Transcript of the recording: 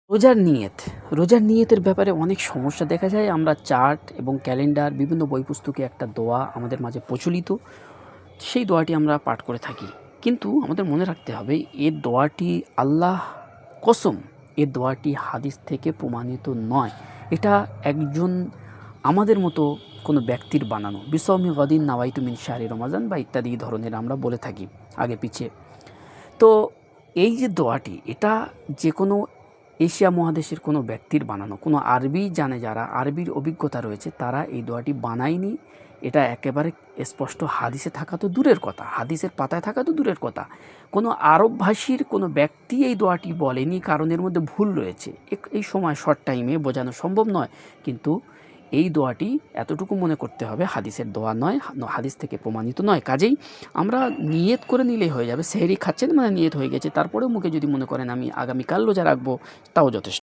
রোজার নিয়তের ব্যাপারে অনেক সমস্যা দেখা যায়। আমরা চার্ট এবং ক্যালেন্ডার বিভিন্ন বই পুস্তকে একটা দোয়া আমাদের মাঝে প্রচলিত, সেই দোয়াটি আমরা পাঠ করে থাকি। কিন্তু আমাদের মনে রাখতে হবে এর দোয়াটি আল্লাহ কসম, এর দোয়াটি হাদিস থেকে প্রমাণিত নয়। এটা একজন আমাদের মতো কোনো ব্যক্তির বানানো। বিসমি গদিন নাওয়াইতু মিন শাহরি রমাজান বা ইত্যাদি ধরনের আমরা বলে থাকি আগে পিছিয়ে। তো এই যে দোয়াটি, এটা যে কোনো এশিয়া মহাদেশের কোনো ব্যক্তির বানানো, কোনো আরবি জানে যারা, আরবির অভিজ্ঞতা রয়েছে, তারা এই দোয়াটি বানায়নি। এটা একেবারে স্পষ্ট হাদিসে থাকা তো দূরের কথা, হাদিসের পাতায় থাকা তো দূরের কথা, কোনো আরবভাষীর কোনো ব্যক্তি এই দোয়াটি বলেনি, কারণ এর মধ্যে ভুল রয়েছে। এই সময় শর্ট টাইমে বোঝানো সম্ভব নয়। কিন্তু এই দোয়াটি এতটুকু মনে করতে হবে হাদিসের দোয়া নয়, হাদিস থেকে প্রমাণিত নয়। কাজেই আমরা নিয়ত করে নিলেই হয়ে যাবে। সেহরি খাচ্ছেন মানে নিয়ত হয়ে গেছে, তারপরেও মুখে যদি মনে করেন আমি আগামীকাল রোজা রাখবো, তাও যথেষ্ট।